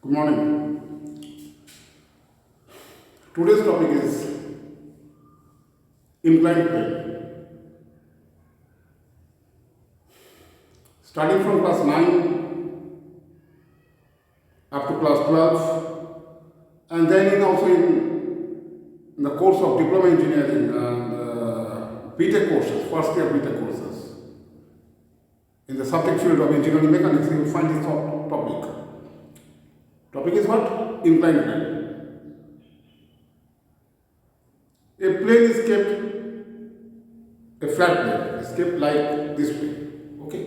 Good morning. Today's topic is inclined plane. Starting from class 9 up to class 12, and then also in the course of diploma engineering and BTech courses, first year BTech courses. In the subject field of engineering mechanics, you will find this topic. Topic is what? Inclined plane. A plane is kept, a flat plane is kept like this way. Okay?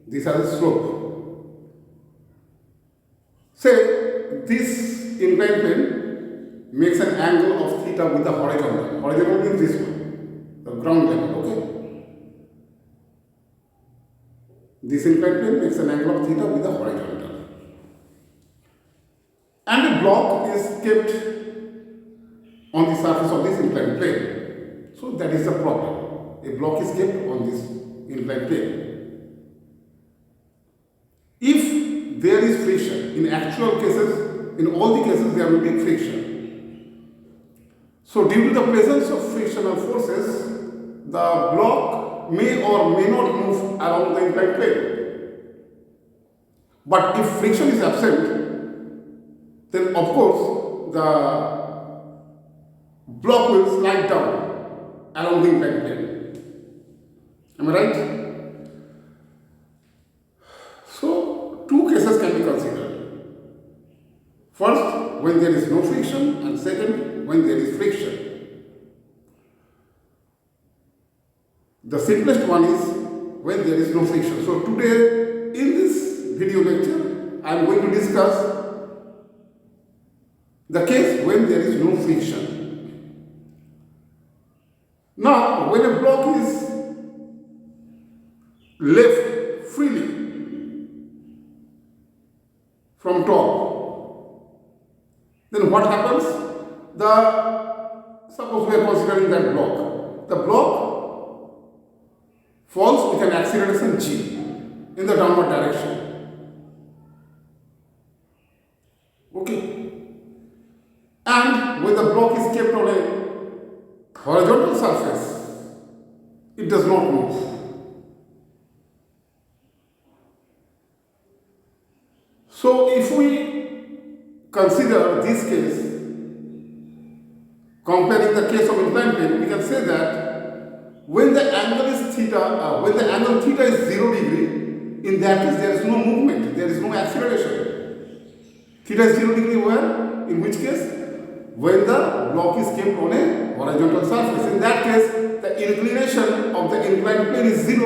This has a slope. Say this inclined plane makes an angle of theta with the horizontal. Horizontal means this one, the ground level. Okay? This inclined plane makes an angle of theta with the horizontal. And a block is kept on the surface of this inclined plane. So that is the problem. A block is kept on this inclined plane. If there is friction, in actual cases, in all the cases there will be friction. So due to the presence of frictional forces, the block may or may not move along the inclined plane. But if friction is absent, then of course the block will slide down along the inclined plane. Am I right? So two cases can be considered. First, when there is no friction, and second, when there is friction. The simplest one is when there is no friction. So today in this video lecture I am going to discuss the case when there is no friction. Now, when a block is left freely from top, then what happens? Suppose we are considering that block. The block falls with an acceleration g in the downward direction. Okay. And when the block is kept on a horizontal surface, it does not move. So if we consider this case, comparing the case of inclined plane, we can say that when the angle is theta, when the angle theta is 0 degree, in that case there is no movement, there is no acceleration. Theta is 0 degree where? In which case? When the block is kept on a horizontal surface. In that case, the inclination of the inclined plane is 0.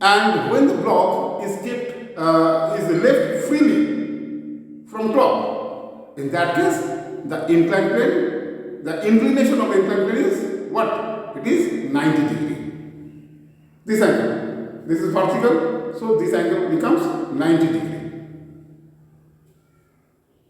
And when the block is kept, is left freely from top, in that case, the inclined plane, the inclination of the inclined plane is what? It is 90 degree. This angle. This is vertical, so this angle becomes 90 degree.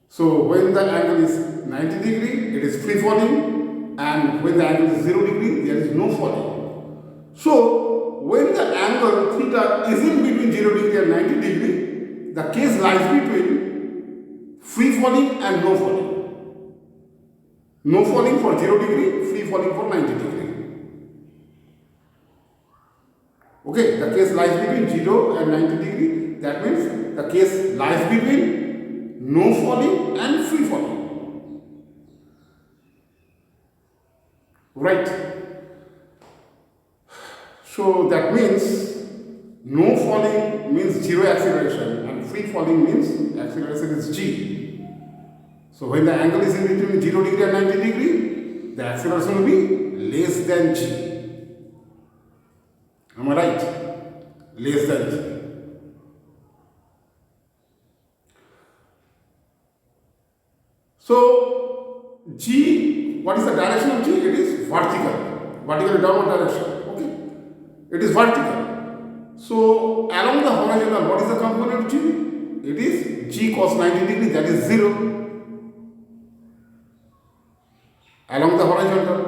So when the angle is 90 degree, it is free falling, and when the angle is 0 degree, there is no falling. So when the angle theta is in between 0 degree and 90 degree, the case lies between free falling and no falling. No falling for 0 degree, free falling for 90 degree. Okay, the case lies between 0 and 90 degree. That means the case lies between no falling and free falling. Right. So that means no falling means 0 acceleration and free falling means acceleration is g. So when the angle is in between 0 degree and 90 degree, the acceleration will be less than g. Am I right? Less than g. So g, what is the direction of g? It is vertical. Vertical downward direction. Okay. It is vertical. So along the horizontal, what is the component of g? It is g cos 90 degree, that is 0. Along the horizontal.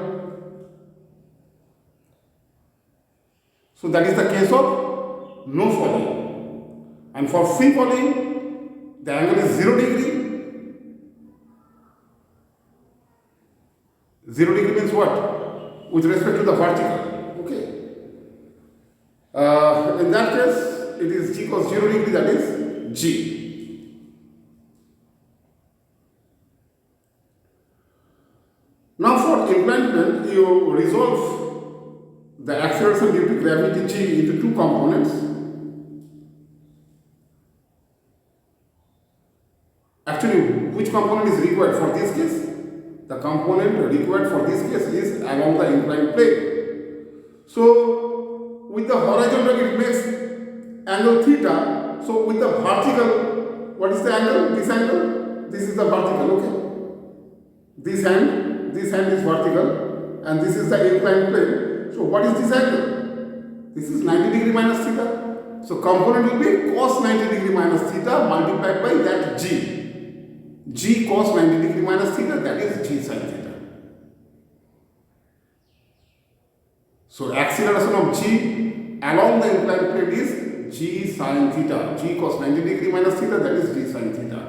So that is the case of no falling. And for free falling, The angle is 0 degree. 0 degree means what? With respect to the vertical. Okay. In that case, it is G cos 0 degree, that is G. Now for inclined plane, you resolve the acceleration due to gravity G into two components. Actually, which component is required for this case? The component required for this case is along the inclined plane. So, with the horizontal it makes angle theta. So, with the vertical, what is the angle? This angle? This is the vertical, okay? This hand is vertical and this is the inclined plane. So, what is this angle? This is 90 degree minus theta. So, component will be cos 90 degree minus theta multiplied by that G. G cos 90 degree minus theta, that is G sin theta. So acceleration of G along the inclined plane is G sin theta. G cos 90 degree minus theta, that is G sin theta.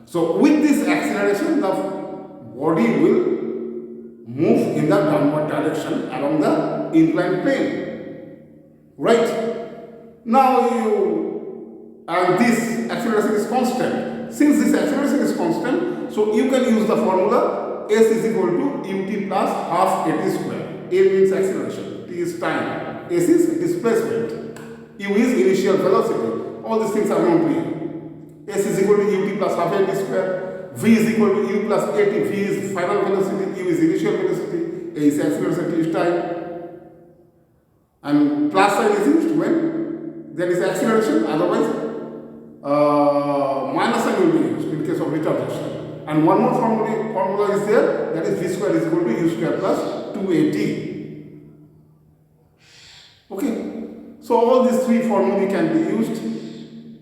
So with this acceleration, the body will move in the downward direction along the inclined plane. Right? Now this acceleration is constant. Since this acceleration is constant, so you can use the formula S is equal to ut plus half at square. A means acceleration, T is time, S is displacement, U is initial velocity. All these things are known to you. S is equal to ut plus half at square, V is equal to U plus at, V is final velocity, U is initial velocity, A is acceleration, T is time. And plus sign is used when there is acceleration, otherwise minus sign will be used in case of retardation. And one more formula is there, that is V square is equal to U square plus 2AT. Okay. So all these three formulae can be used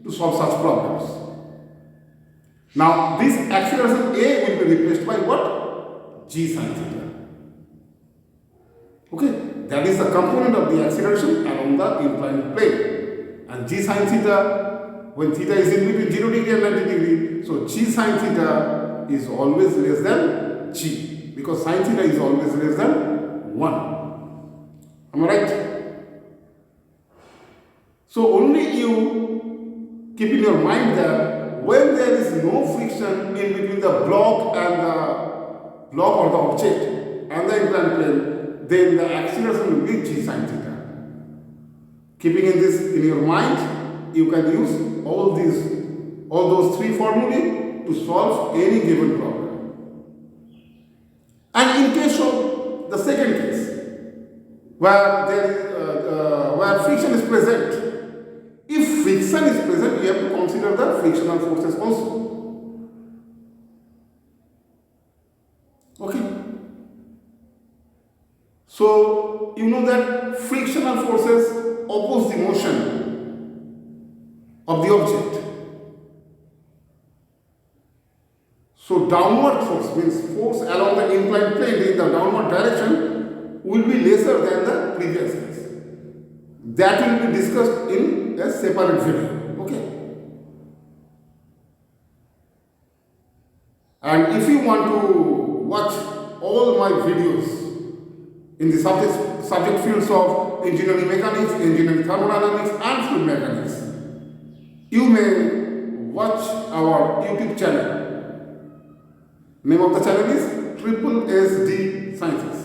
to solve such problems. Now this acceleration A will be replaced by what? G sin theta. Okay. That is the component of the acceleration along the inclined plane. And G sin theta, when theta is in between 0 degree and 90 degree, so G sin theta is always less than G, because sin theta is always less than 1. Am I right? So only you keep in your mind that when there is no friction in between the block or the object and the inclined plane, then the acceleration will be G sin theta. Keeping this in your mind, you can use all those three formulae to solve any given problem. And in case of the second case, where friction is present, if friction is present, we have to consider the frictional forces also. Okay. So you know that frictional forces oppose the motion of the object. So downward force means force along the inclined plane in the downward direction will be lesser than the previous case. That will be discussed in a separate video. Okay. And if you want to watch all my videos in the subject fields of engineering mechanics, engineering thermodynamics and fluid mechanics, you may watch our YouTube channel. Name of the channel is Triple SD Sciences.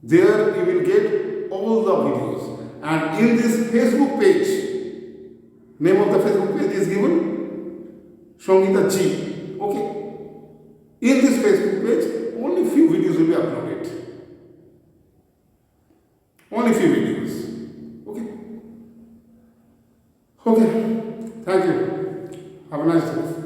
There you will get all the videos. And in this Facebook page, name of the Facebook page is given Shongita G. Okay. In this Facebook page, only few videos will be uploaded. Only few videos. Okay. Okay. Thank you. Have a nice day.